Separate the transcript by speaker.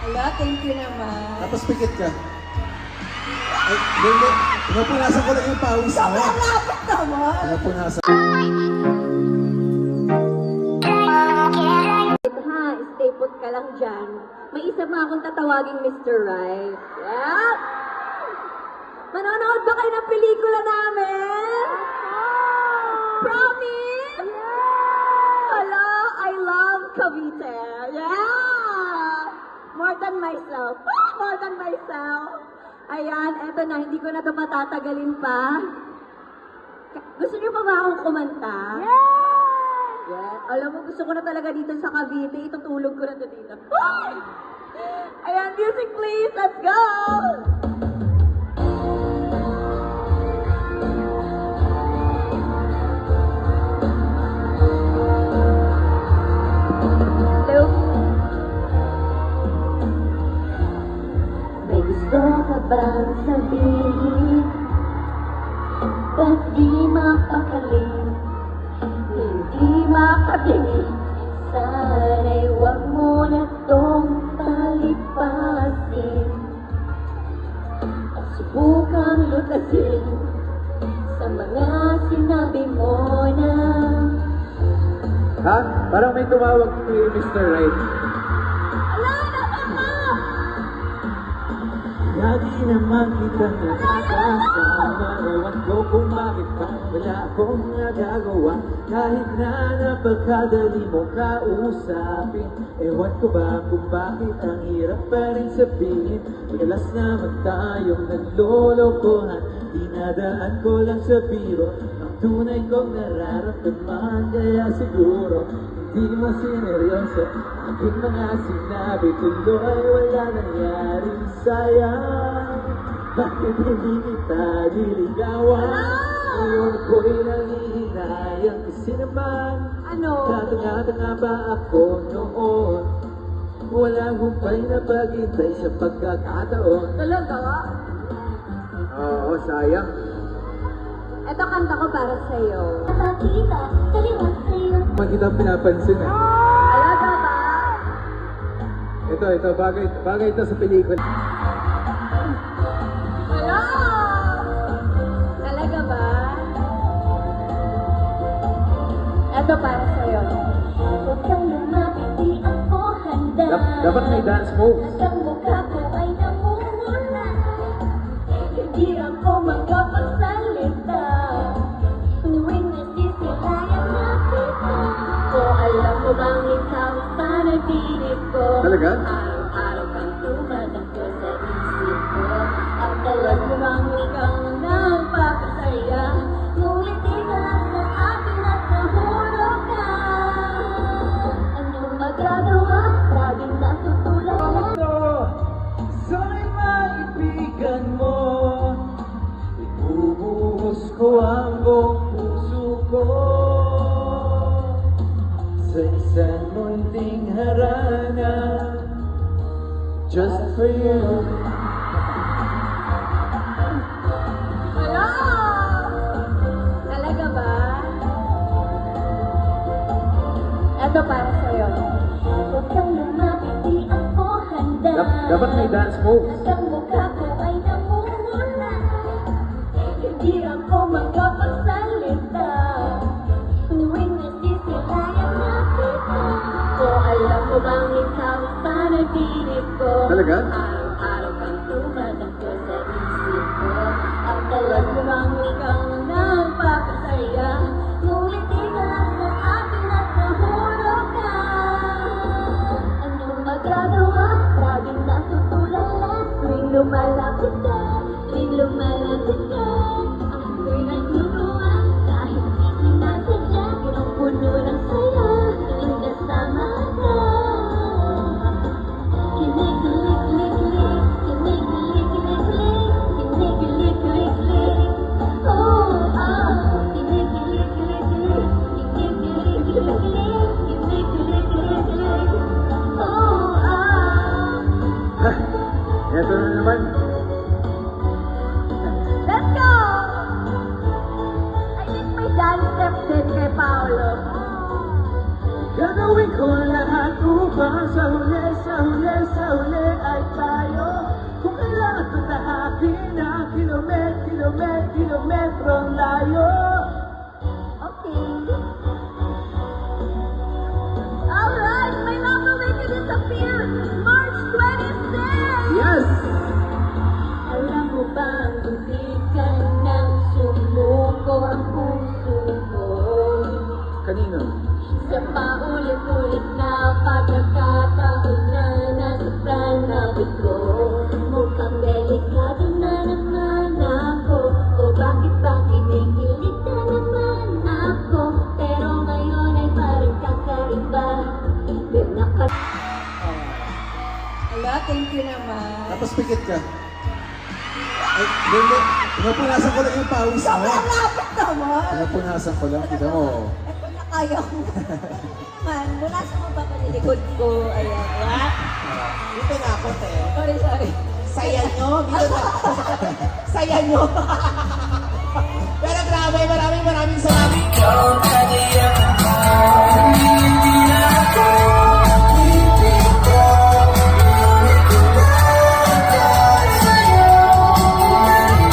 Speaker 1: Hala, thank you naman.
Speaker 2: Tapos pikit ka. Ay, hindi. Pinupunasan ko lang yung pawis mo.
Speaker 1: Sobrang lapit naman.
Speaker 2: Pinupunasan.
Speaker 1: Ha, stay put ka lang dyan. May isa pa akong tatawagin Mr. Right. Yeah. Manonood ba kayo ng pelikula namin? Promise? Hello, I love Cavite. Yeah! More than myself. More than myself. Ayan, eto na, hindi ko na ito matatagalin pa. Gusto niyo pa ba akong kumanta? Yeah. Alam mo, gusto ko na talaga dito sa Cavite. Itutulog ko na ito dito. Ayan, music please. Let's go! Hello?
Speaker 3: May gusto ka bang sabihin? Ba't di mapakali? Hindi makatingin. Sana'y huwag mo na tong palipasin at subukang lutasin sa mga sinabi mo na.
Speaker 2: Ha? Parang may tumawag kay Mr. Right.
Speaker 1: Ala, nasa ka?
Speaker 2: Lagi naman kitang nakakasama. Ewan ko kung bakit pa wala akong nagagawa. Kahit na napakadali mo kausapin. Ewan ko ba kung bakit ang hirap pa rin sabihin. Madalas naman tayong naglolokohan. Dinadaan ko lang sa biro ang tunay kong nararamdaman. Kaya siguro hindi mo sineryoso aking mga sinabi. Tuloy wala nangyaring sayang. Bakit hindi kita niligawan? Ngayon ko'y nangihinayang kasi naman.
Speaker 1: Ano?
Speaker 2: Katanga-tanga ba ako noon? Walang humpay na paghintay sa pagkakataon.
Speaker 1: Talaga?
Speaker 2: Oo, sayang.
Speaker 1: Ito kanta ko para sa'yo.
Speaker 3: Nakakita, kaliwas sa'yo.
Speaker 2: Hindi kita pinapansin eh.
Speaker 1: Alaga ba?
Speaker 2: Ito, bagay ito sa pelikula.
Speaker 1: Hello? Talaga ba? Ito para sa'yo.
Speaker 3: Huwag kang lumapit, di ako handa.
Speaker 2: Dapat may dance moves.
Speaker 3: At ang mukha ko ay namumula. Hindi ako magkapagsalita. Tuwing nasisilayan na kita. O alam mo bang ikaw panaginip ko?
Speaker 2: Talaga?
Speaker 3: Araw-araw kang tumatakbo sa isip ko. At alam mo bang ikaw nagpapasaya? Ngunit di ka lang sa akin at nahulog ka. Anong magagawa? Laging natutulala.
Speaker 2: Sa'y maibigan mo. Ibubuhos ko ang buong puso ko sa isang munting harana. Just for you.
Speaker 1: Hello? Talaga ba? Ito para sa'yo.
Speaker 3: Huwag kang lumapit, di ako handa.
Speaker 2: Dapat may dance moves.
Speaker 3: At ang mukha ko ay namumula. Hindi ako magkapagsalita. Tuwing nasisilayan na kita. O alam mo bang ikaw panaginip ko?
Speaker 2: Talaga?
Speaker 3: Araw-araw kang tumatakbo sa isip ko. At alam mo bang ikaw nagpapasaya? Ngunit di ka lang sa akin at nahulog ka. Anong magagawa? Laging natutulala. Tuwing lumalapit ka, tuwing lumalapit ka. Ako'y nagtutulala. Kahit di sinasadya, punong-puno ng saya. Tuwing kasama ka. Kinikilig-lig-lig, kinikilig-lig-lig, kinikilig-lig-lig. Oh, kinikilig-lig-lig, kinikilig-lig-lig, kinikilig-lig-lig. Oh,
Speaker 2: Ito na naman.
Speaker 1: Let's go! I think may dance step din kay Paolo.
Speaker 2: Gagawin ko lahat upang sa huli kilometrong layo.
Speaker 1: Okay. Alright, my love will make you disappear. March 26!
Speaker 2: Yes!
Speaker 3: Alam mo ba, hindi ka nang sumuko ang puso ko.
Speaker 2: Kanino?
Speaker 3: Sa paulit-ulit na pagkakataon na nasobrang nabig ko. Mukhang delikado na naman ako. O bakit ba kinikilig na naman ako? Pero ngayon ay parang kakaiba.
Speaker 1: Ala, thank you naman.
Speaker 2: Tapos pikit ka. Ay, hindi. Pinapunasan ko lang yung pawis mo.
Speaker 1: Lapit naman.
Speaker 2: Pinapunasan ko lang. Kita mo.
Speaker 1: Ito na kaya ko. Man, lunasan mo ba panilikod ko? Ayan, ayan.
Speaker 4: Dito na ako, te.
Speaker 1: Sorry, sorry.
Speaker 4: Saya nyo. Dito na. Saya nyo.